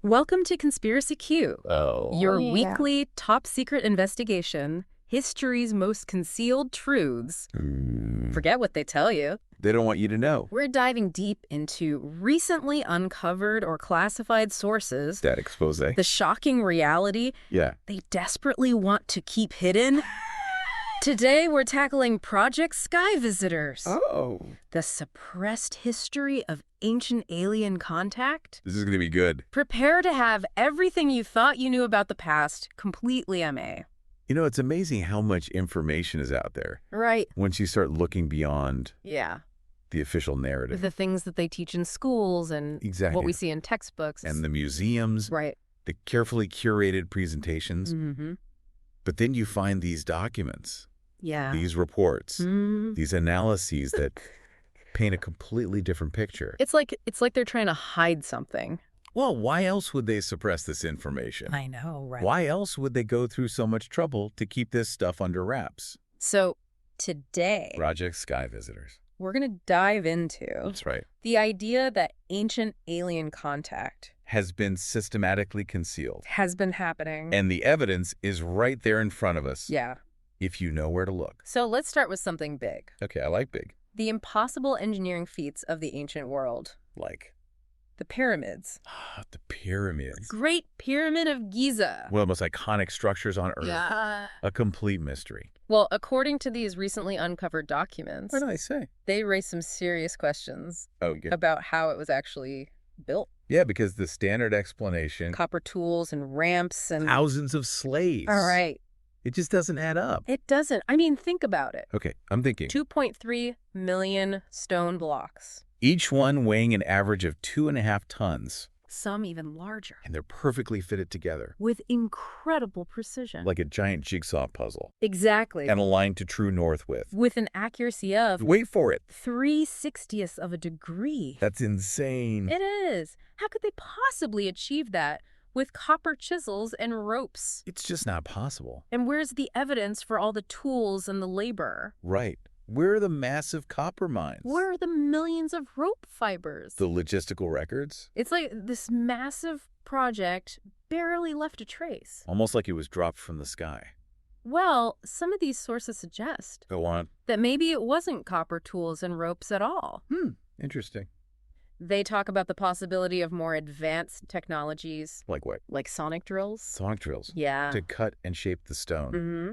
Welcome to Conspiracy Q, Oh. your Yeah. weekly top-secret investigation, history's most concealed truths. Forget what they tell you. They don't want you to know. We're diving deep into recently uncovered or classified sources, That expose. the shocking reality Yeah. they desperately want to keep hidden. Today, we're tackling Project Sky Visitors, Oh. the suppressed history of ancient alien contact. This is going to be good. Prepare to have everything you thought you knew about the past completely MA. You know, it's amazing how much information is out there Right. once you start looking beyond Yeah. the official narrative. The things that they teach in schools and Exactly. what we see in textbooks. And the museums, Right. the carefully curated presentations. Mm-hmm. But then you find these documents, Yeah. these reports, Mm. these analyses that paint a completely different picture. It's like they're trying to hide something. Well, why else would they suppress this information? I know, right? Why else would they go through so much trouble to keep this stuff under wraps? So today, Project Sky Visitors. we're going to dive into That's right. the idea that ancient alien contact Has been systematically concealed. has been happening. And the evidence is right there in front of us. Yeah. If you know where to look. So let's start with something big. Okay, I like big. The impossible engineering feats of the ancient world. Like, The pyramids. the pyramids. Great Pyramid of Giza. One of the most iconic structures on Earth. Yeah. A complete mystery. Well, according to these recently uncovered documents, What did I say? they raise some serious questions Oh, yeah. about how it was actually built. Yeah, because the standard explanation, Copper tools and ramps and... thousands of slaves. All right. It just doesn't add up. It doesn't. I mean, think about it. Okay, I'm thinking. 2.3 million stone blocks. Each one weighing an average of 2.5 tons. Some even larger. And they're perfectly fitted together. With incredible precision. Like a giant jigsaw puzzle. Exactly. And aligned to true north with. With an accuracy of Wait for it. 3/60th of a degree. That's insane. It is. How could they possibly achieve that with copper chisels and ropes? It's just not possible. And where's the evidence for all the tools and the labor? Right. Where are the massive copper mines? Where are the millions of rope fibers? The logistical records? It's like this massive project barely left a trace. Almost like it was dropped from the sky. Well, some of these sources suggest Go on. that maybe it wasn't copper tools and ropes at all. Interesting. They talk about the possibility of more advanced technologies, Like what? like sonic drills. Sonic drills. Yeah. To cut and shape the stone. Mm-hmm.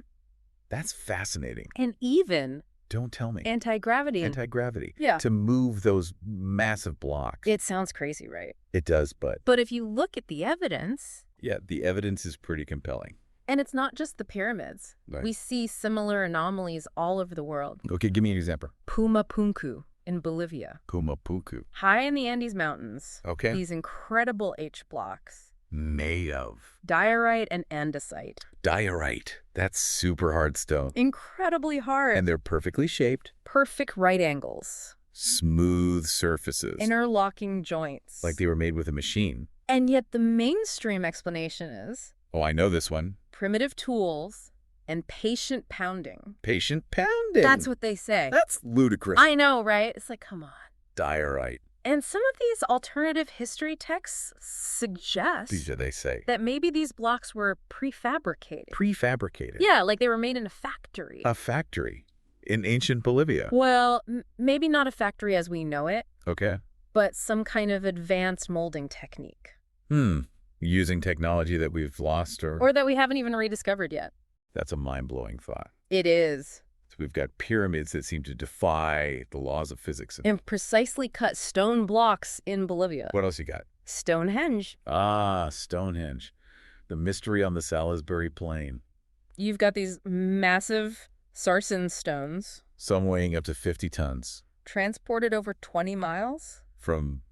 That's fascinating. And even Don't tell me. anti-gravity. Anti-gravity. Yeah. To move those massive blocks. It sounds crazy, right? It does, but But if you look at the evidence, yeah, the evidence is pretty compelling. and it's not just the pyramids. Right. We see similar anomalies all over the world. Okay, give me an example. Pumapunku in Bolivia. Pumapuku. High in the Andes Mountains, Okay. these incredible H blocks. Made of Diorite and andesite. diorite. That's super hard stone. Incredibly hard. And they're perfectly shaped. perfect right angles. Smooth surfaces. Interlocking joints. Like they were made with a machine. And yet the mainstream explanation is Oh, I know this one. primitive tools and patient pounding. Patient pounding. That's what they say. That's ludicrous. I know, right? It's like, come on. Diorite. And some of these alternative history texts suggest These are they say. that maybe these blocks were prefabricated. Prefabricated. Yeah, like they were made in a factory. A factory in ancient Bolivia. Well, maybe not a factory as we know it, Okay. but some kind of advanced molding technique. Using technology that we've lost Or that we haven't even rediscovered yet. That's a mind-blowing thought. It is. So we've got pyramids that seem to defy the laws of physics. And precisely cut stone blocks in Bolivia. What else you got? Stonehenge. Ah, Stonehenge. The mystery on the Salisbury Plain. You've got these massive sarsen stones Some weighing up to 50 tons. transported over 20 miles. From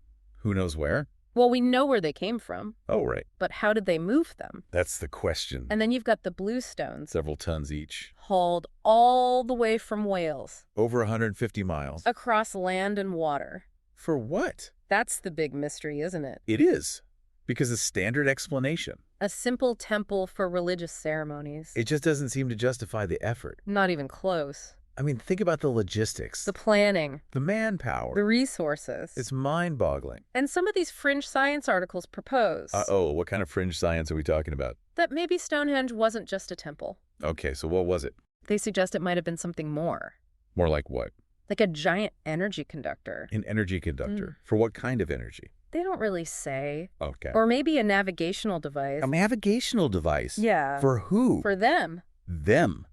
who knows where? Well, we know where they came from, Oh, right. but how did they move them? That's the question. And then you've got the blue stones Several tons each. hauled all the way from Wales, Over 150 miles. across land and water. For what? That's the big mystery, isn't it? It is. Because the standard explanation. A simple temple for religious ceremonies. It just doesn't seem to justify the effort. Not even close. I mean, think about the logistics, The planning, the manpower. the resources. It's mind-boggling. And some of these fringe science articles propose Uh-oh, what kind of fringe science are we talking about? that maybe Stonehenge wasn't just a temple. Okay, so what was it? They suggest it might have been something more, More like what? like a giant energy conductor. An energy conductor. For what kind of energy? They don't really say. Okay. Or maybe a navigational device. A navigational device. Yeah. For who? For them. Them.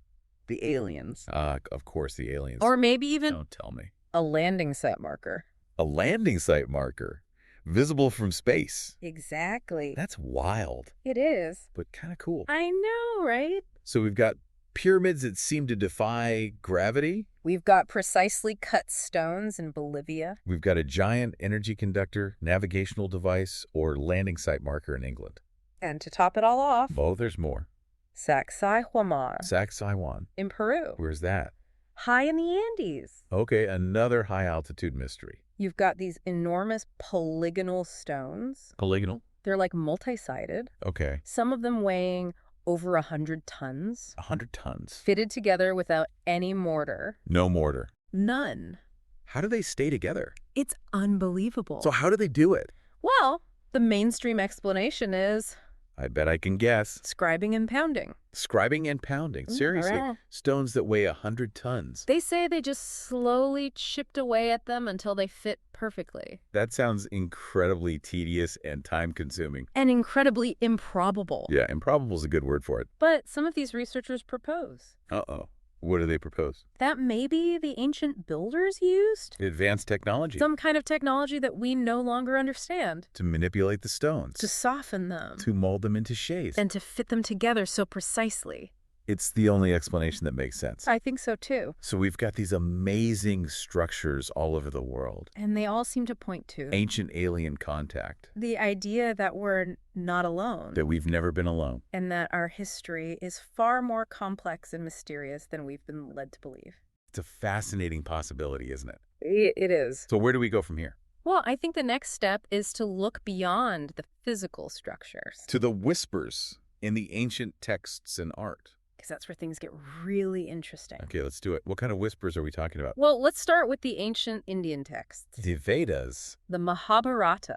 The aliens. Of course, the aliens. Or maybe even Don't tell me. a landing site marker. A landing site marker. Visible from space. Exactly. That's wild, It is. but kind of cool. I know, right? So we've got pyramids that seem to defy gravity. We've got precisely cut stones in Bolivia. We've got a giant energy conductor, navigational device, or landing site marker in England. And to top it all off, Oh, there's more. Sacsayhuaman Sacsayhuaman. in Peru. Where's that? High in the Andes. Okay, another high-altitude mystery. You've got these enormous polygonal stones. Polygonal? They're like multi-sided. Okay. Some of them weighing over 100 tons. 100 tons. Fitted together without any mortar. No mortar. None. How do they stay together? It's unbelievable. So how do they do it? Well, the mainstream explanation is I bet I can guess. scribing and pounding. Scribing and pounding. Seriously. Hooray. Stones that weigh 100 tons. They say they just slowly chipped away at them until they fit perfectly. That sounds incredibly tedious and time-consuming. And incredibly improbable. Yeah, improbable is a good word for it. But some of these researchers propose Uh-oh. What do they propose? that maybe the ancient builders used Advanced technology. some kind of technology that we no longer understand To manipulate the stones. to soften them To mold them into shapes. and to fit them together so precisely. It's the only explanation that makes sense. I think so too. So we've got these amazing structures all over the world. And they all seem to point to Ancient alien contact. the idea that we're not alone That we've never been alone. and that our history is far more complex and mysterious than we've been led to believe. It's a fascinating possibility, isn't it? It is. So where do we go from here? Well, I think the next step is to look beyond the physical structures, To the whispers in the ancient texts and art. because that's where things get really interesting. Okay, let's do it. What kind of whispers are we talking about? Well, let's start with the ancient Indian texts, The Vedas. the Mahabharata.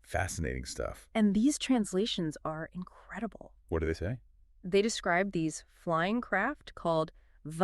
Fascinating stuff. And these translations are incredible. What do they say? They describe these flying craft called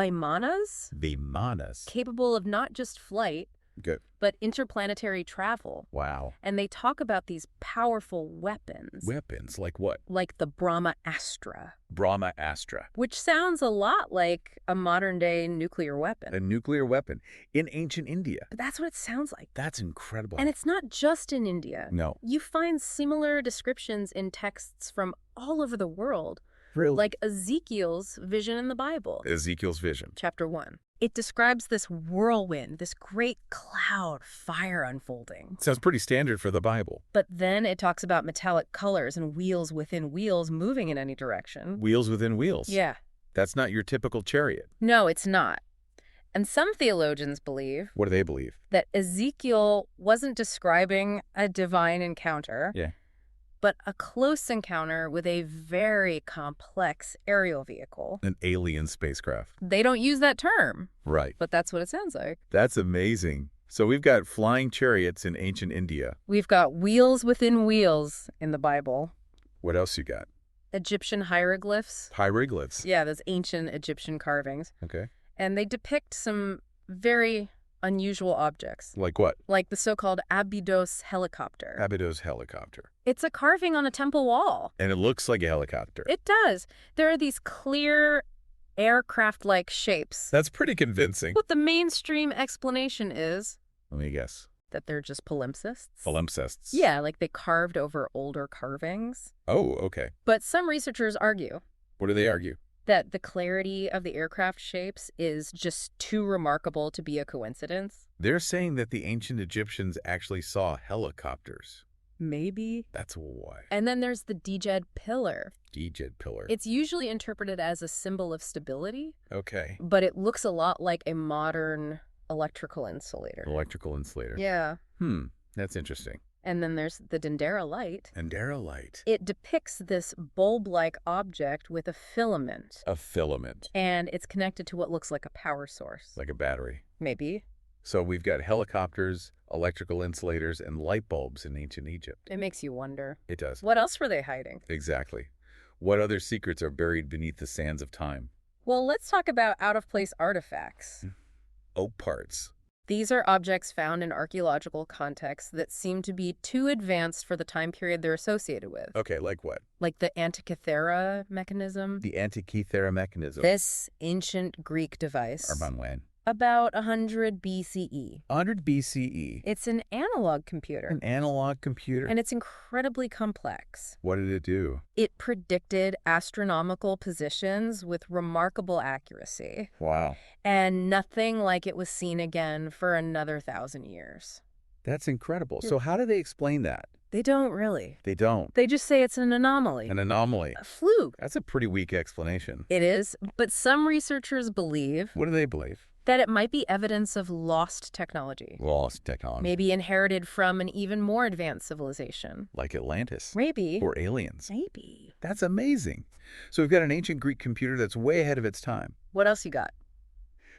Vimanas, Vimanas. capable of not just flight, Good. but interplanetary travel. Wow. And they talk about these powerful weapons, Weapons like what? like the Brahma Astra, Brahma Astra. which sounds a lot like a modern-day nuclear weapon. A nuclear weapon in ancient India. But that's what it sounds like. That's incredible. And it's not just in India. No. You find similar descriptions in texts from all over the world, Really? like Ezekiel's vision in the Bible. Ezekiel's vision. Chapter 1. It describes this whirlwind, this great cloud fire unfolding. Sounds pretty standard for the Bible. But then it talks about metallic colors and wheels within wheels moving in any direction. Wheels within wheels. Yeah. That's not your typical chariot. No, it's not. And some theologians believe What do they believe? that Ezekiel wasn't describing a divine encounter, Yeah. but a close encounter with a very complex aerial vehicle. An alien spacecraft. They don't use that term, Right. but that's what it sounds like. That's amazing. So we've got flying chariots in ancient India. We've got wheels within wheels in the Bible. What else you got? Egyptian hieroglyphs. Hieroglyphs. Yeah, those ancient Egyptian carvings. Okay. And they depict some very unusual objects, Like what? like the so-called Abydos helicopter. Abydos helicopter. It's a carving on a temple wall. And it looks like a helicopter. It does. There are these clear aircraft-like shapes. That's pretty convincing. But the mainstream explanation is Let me guess. that they're just palimpsests. Palimpsests. Yeah, like they carved over older carvings. Oh, okay. But some researchers argue What do they argue? that the clarity of the aircraft shapes is just too remarkable to be a coincidence. They're saying that the ancient Egyptians actually saw helicopters. Maybe. That's why. And then there's the Djed pillar. Djed pillar. It's usually interpreted as a symbol of stability, Okay. but it looks a lot like a modern electrical insulator. Electrical insulator. Yeah. That's interesting. And then there's the dendrolite. Dendrolite. It depicts this bulb-like object with a filament. A filament. And it's connected to what looks like a power source. Like a battery. Maybe. So we've got helicopters, electrical insulators, and light bulbs in ancient Egypt. It makes you wonder. It does. What else were they hiding? Exactly. What other secrets are buried beneath the sands of time? Well, let's talk about out-of-place artifacts. Oak parts. These are objects found in archaeological contexts that seem to be too advanced for the time period they're associated with. Okay, like what? Like the Antikythera mechanism. The Antikythera mechanism. This ancient Greek device. Around when? About 100 BCE. 100 BCE. It's an analog computer. An analog computer. And it's incredibly complex. What did it do? It predicted astronomical positions with remarkable accuracy. Wow. And nothing like it was seen again for another 1,000 years. That's incredible. So how do they explain that? They don't really. They don't. They just say it's an anomaly. An anomaly. A fluke. That's a pretty weak explanation. It is, but some researchers believe What do they believe? that it might be evidence of lost technology. Lost technology. Maybe inherited from an even more advanced civilization. Like Atlantis. Maybe. Or aliens. Maybe. That's amazing. So we've got an ancient Greek computer that's way ahead of its time. What else you got?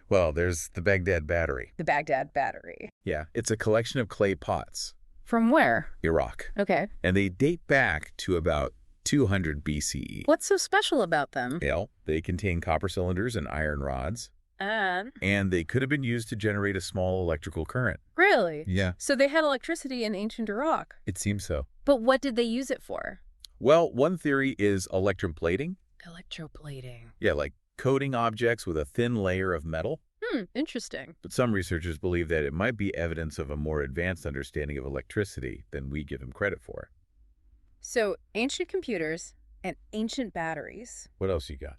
Well, there's the Baghdad battery. The Baghdad battery. Yeah, it's a collection of clay pots. From where? Iraq. Okay. And they date back to about 200 BCE. What's so special about them? Well, they contain copper cylinders and iron rods. And they could have been used to generate a small electrical current. Really? Yeah. So they had electricity in ancient Iraq. It seems so. But what did they use it for? Well, one theory is electroplating. Electroplating. Yeah, like coating objects with a thin layer of metal. Interesting. But some researchers believe that it might be evidence of a more advanced understanding of electricity than we give them credit for. So ancient computers and ancient batteries. What else you got?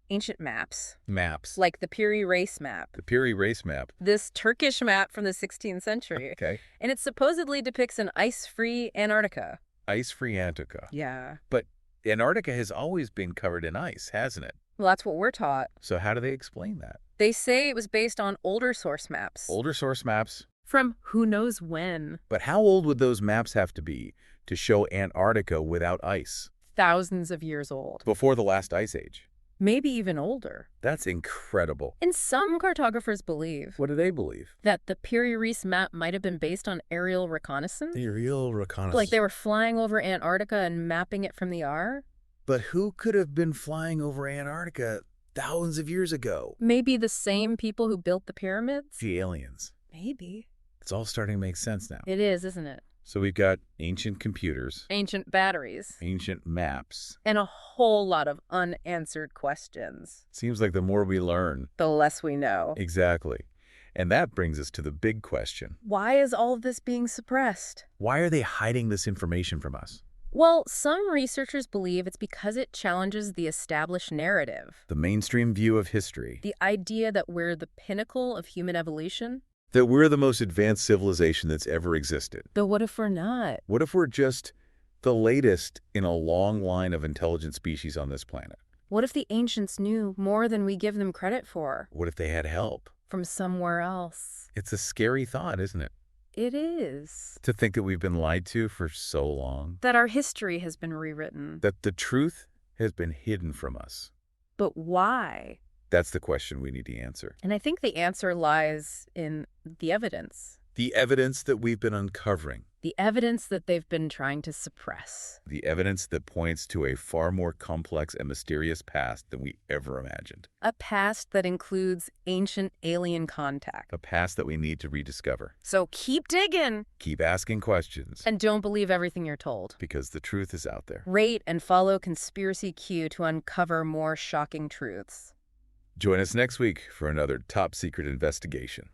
Ancient maps. Maps. Like the Piri race map. The Piri race map. This Turkish map from the 16th century. Okay. And it supposedly depicts an ice-free Antarctica. Ice-free Antarctica. Yeah. But Antarctica has always been covered in ice, hasn't it? Well, that's what we're taught. So how do they explain that? They say it was based on older source maps. Older source maps. From who knows when. But how old would those maps have to be to show Antarctica without ice? Thousands of years old. Before the last ice age. Maybe even older. That's incredible. And some cartographers believe What do they believe? that the Piri Reis map might have been based on aerial reconnaissance. Aerial reconnaissance. Like they were flying over Antarctica and mapping it from the air. But who could have been flying over Antarctica thousands of years ago? Maybe the same people who built the pyramids? The aliens. Maybe. It's all starting to make sense now. It is, isn't it? So we've got ancient computers, Ancient batteries. ancient maps. And a whole lot of unanswered questions. Seems like the more we learn. The less we know. Exactly. And that brings us to the big question. Why is all of this being suppressed? Why are they hiding this information from us? Well, some researchers believe it's because it challenges the established narrative. The mainstream view of history. The idea that we're the pinnacle of human evolution. That we're the most advanced civilization that's ever existed. But what if we're not? What if we're just the latest in a long line of intelligent species on this planet? What if the ancients knew more than we give them credit for? What if they had help? From somewhere else. It's a scary thought, isn't it? It is. To think that we've been lied to for so long. That our history has been rewritten. That the truth has been hidden from us. But why? That's the question we need to answer. And I think the answer lies in the evidence. The evidence that we've been uncovering. The evidence that they've been trying to suppress. The evidence that points to a far more complex and mysterious past than we ever imagined. A past that includes ancient alien contact. A past that we need to rediscover. So keep digging. Keep asking questions. And don't believe everything you're told. Because the truth is out there. Rate and follow Conspiracy Q to uncover more shocking truths. Join us next week for another top secret investigation.